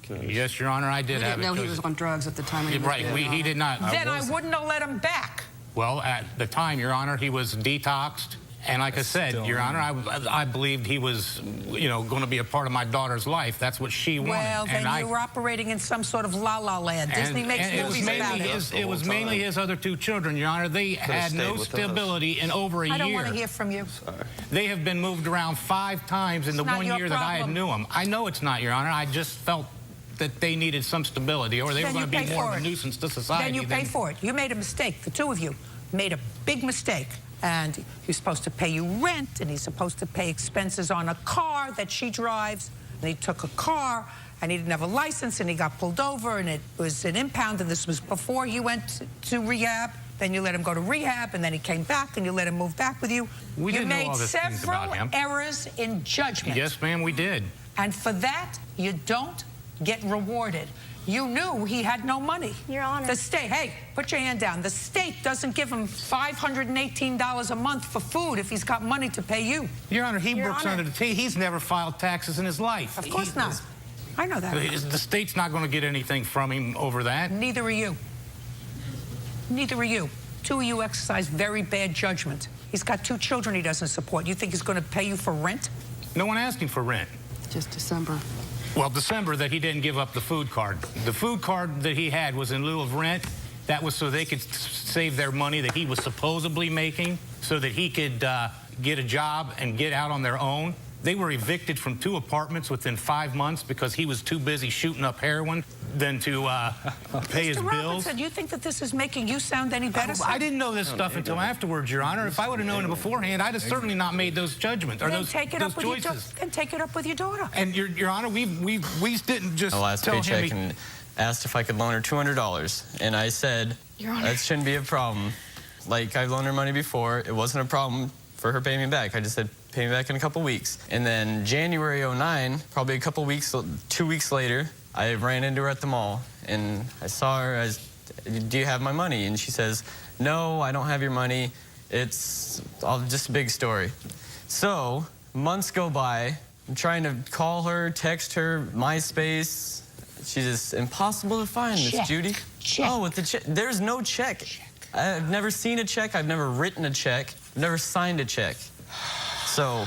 Yes, Your Honor, I did have it. We didn't know he was on drugs at the time. Right, he did not. Then I wouldn't have let him back. Well, at the time, Your Honor, he was detoxed. And like I said, Your Honor, I believed he was, you know, going to be a part of my daughter's life. That's what she wanted. Well, then you were operating in some sort of la-la land. Disney makes movies about it. It was mainly his other two children, Your Honor. They had no stability in over a year. I don't want to hear from you. They have been moved around 5 times in the 1 year that I had knew them. I know it's not, Your Honor. I just felt that they needed some stability, or they were going to be more of a nuisance to society. Then you pay for it. You made a mistake. The two of you made a big mistake. And he's supposed to pay you rent, and he's supposed to pay expenses on a car that she drives. And he took a car, and he didn't have a license, and he got pulled over, and it was an impound, and this was before he went to rehab. Then you let him go to rehab, and then he came back, and you let him move back with you. We didn't know all these things about him. You made several errors in judgment. Yes, ma'am, we did. And for that, you don't get rewarded. You knew he had no money. Your Honor. The state, hey, put your hand down. The state doesn't give him $518 a month for food if he's got money to pay you. Your Honor, he works under the T. He's never filed taxes in his life. Of course not. I know that. The state's not going to get anything from him over that. Neither are you. Neither are you. Two of you exercise very bad judgment. He's got 2 children he doesn't support. You think he's going to pay you for rent? No one asked him for rent. Just December. Well, December that he didn't give up the food card. The food card that he had was in lieu of rent. That was so they could save their money that he was supposedly making so that he could get a job and get out on their own. They were evicted from 2 apartments within 5 months because he was too busy shooting up heroin than to pay his bills. Mr. Robinson, you think that this is making you sound any better? I didn't know this stuff until afterwards, Your Honor. If I would have known it beforehand, I'd have certainly not made those judgments or those choices. Then take it up with your daughter. And Your Honor, we didn't just last tell paycheck him and asked if I could loan her $200, and I said that shouldn't be a problem. Like, I've loaned her money before. It wasn't a problem for her paying me back. I just said, pay me back in a couple weeks. And then January 09, probably a couple weeks, 2 weeks later, I ran into her at the mall, and I saw her. I said, do you have my money? And she says, no, I don't have your money. It's just a big story. So months go by. I'm trying to call her, text her, MySpace. She's just impossible to find, Miss Judy. Check. Oh, with the check. There's no check. I've never seen a check. I've never written a check. I've never signed a check. So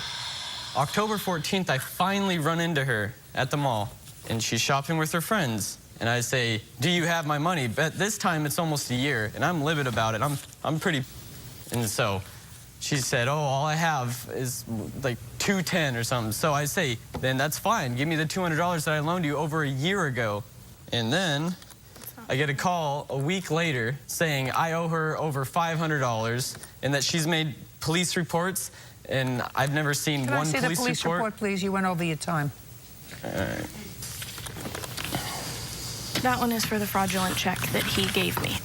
October 14th, I finally run into her at the mall, and she's shopping with her friends. And I say, do you have my money? But this time it's almost a year, and I'm livid about it. I'm pretty... And so she said, oh, all I have is like $210 or something. So I say, then that's fine. Give me the $200 that I loaned you over a year ago. And then I get a call a week later saying I owe her over $500 and that she's made police reports, and I've never seen one police report. Can I see the police report, please? You went over your time. All right. That one is for the fraudulent check that he gave me.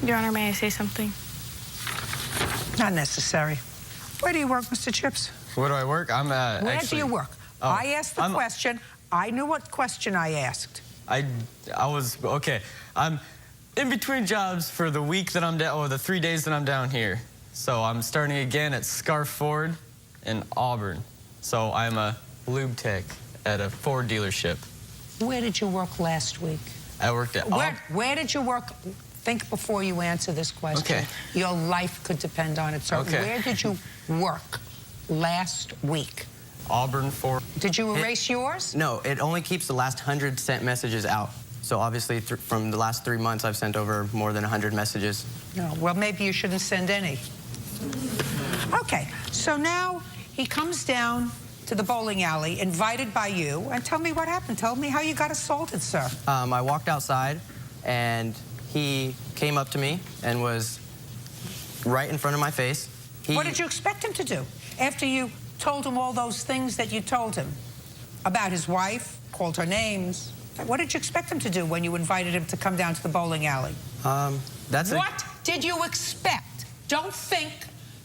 Your Honor, may I say something? Not necessary. Where do you work, Mr. Chips? Where do I work? I'm Where do you work? I asked the question. I knew what question I asked. I was, okay. I'm in between jobs for the week that I'm down, or the 3 days that I'm down here. So I'm starting again at Scarf Ford in Auburn. So I'm a lube tech at a Ford dealership. Where did you work last week? I worked at... Where did you work? Think before you answer this question. Okay. Your life could depend on it, sir. Okay. Where did you work last week? Auburn Ford. Did you erase yours? No, it only keeps the last 100 sent messages out. So obviously, from the last 3 months, I've sent over more than 100 messages. No, well, maybe you shouldn't send any. Okay, so now he comes down to the bowling alley, invited by you, and tell me what happened. Tell me how you got assaulted, sir. I walked outside, and he came up to me and was right in front of my face. What did you expect him to do after you told him all those things that you told him about his wife, called her names? What did you expect him to do when you invited him to come down to the bowling alley? What did you expect? Don't think.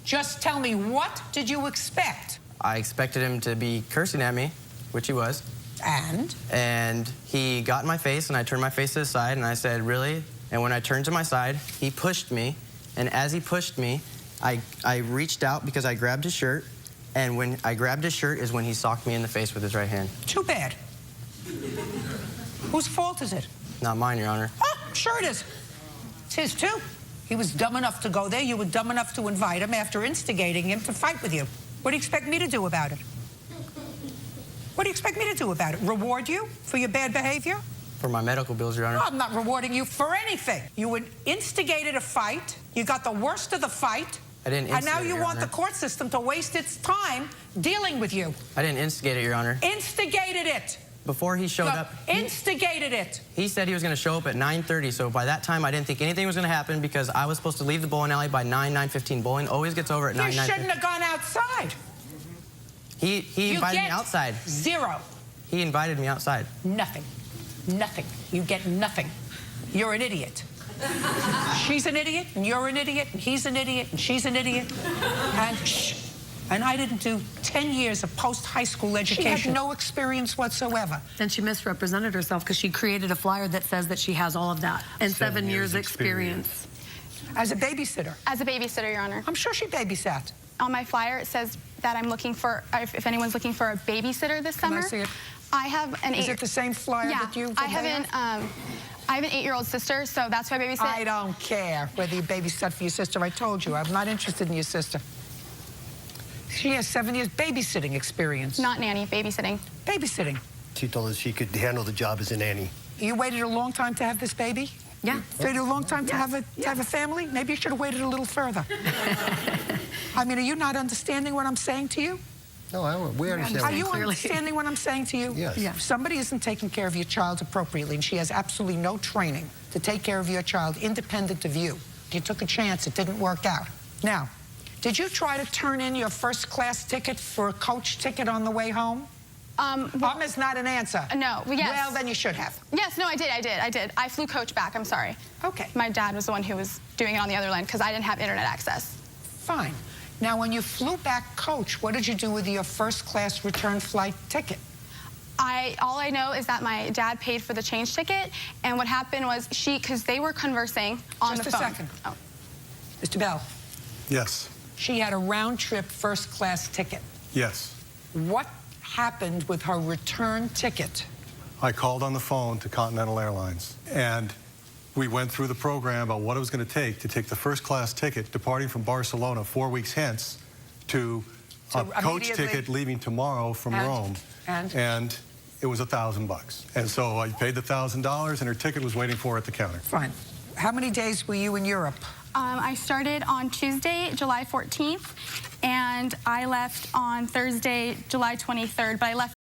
Just tell me, what did you expect? I expected him to be cursing at me, which he was. And? And he got in my face, and I turned my face to the side, and I said, really? And when I turned to my side, he pushed me. And as he pushed me, I reached out because I grabbed his shirt, And when I grabbed his shirt is when he socked me in the face with his right hand. Too bad. Whose fault is it? Not mine, Your Honor. Oh, sure it is. It's his too. He was dumb enough to go there. You were dumb enough to invite him after instigating him to fight with you. What do you expect me to do about it? What do you expect me to do about it? Reward you for your bad behavior? For my medical bills, Your Honor. I'm not rewarding you for anything. You instigated a fight. You got the worst of the fight. I didn't And now instigate it, you Your want the Honor. court system to waste its time dealing with you. I didn't instigate it, Your Honor. Instigated it. Before he showed Look, up, instigated it. he said he was going to show up at 9:30, so by that time I didn't think anything was going to happen because I was supposed to leave the bowling alley by 9:15. Bowling always gets over at 9:00. You shouldn't have gone outside. He You invited me get outside. 0. He invited me outside. Nothing. Nothing. You get nothing. You're an idiot. She's an idiot, and you're an idiot, and he's an idiot, and she's an idiot. And shh. And I didn't do 10 years of post-high school education. She had no experience whatsoever. Then she misrepresented herself because she created a flyer that says that she has all of that and 7 years experience. As a babysitter. As a babysitter, Your Honor. I'm sure she babysat. On my flyer, it says that I'm looking for, if anyone's looking for a babysitter this Can I summer. see it? I have an Is it the same flyer yeah, that you I have an 8-year-old sister, so that's why I babysit. I don't care whether you babysat for your sister. I told you, I'm not interested in your sister. She has 7 years babysitting experience. Not nanny, babysitting. Babysitting. She told us she could handle the job as a nanny. You waited a long time to have this baby? Yeah. Waited a long time to have a family? Maybe you should have waited a little further. I mean, are you not understanding what I'm saying to you? No, we understand. Are you clearly. understanding what I'm saying to you? Yes. Yeah. If somebody isn't taking care of your child appropriately and she has absolutely no training to take care of your child independent of you, you took a chance, it didn't work out. Now, did you try to turn in your first-class ticket for a coach ticket on the way home? Is not an answer. No, yes. Well, then you should have. Yes, no, I did. I flew coach back, I'm sorry. Okay. My dad was the one who was doing it on the other line because I didn't have internet access. Fine. Now, when you flew back coach, what did you do with your first-class return flight ticket? All I know is that my dad paid for the change ticket, and what happened was because they were conversing on Just the a phone. second. Oh. Mr. Bell, Yes, she had a round-trip first-class ticket. yes. What happened with her return ticket? I called on the phone to Continental Airlines, and we went through the program about what it was going to take the first-class ticket departing from Barcelona 4 weeks hence to So a coach immediately- ticket leaving tomorrow from And- Rome. and? It was $1,000. And so I paid the $1,000, and her ticket was waiting for her at the counter. Fine. How many days were you in Europe? I started on Tuesday, July 14th, and I left on Thursday, July 23rd, but I left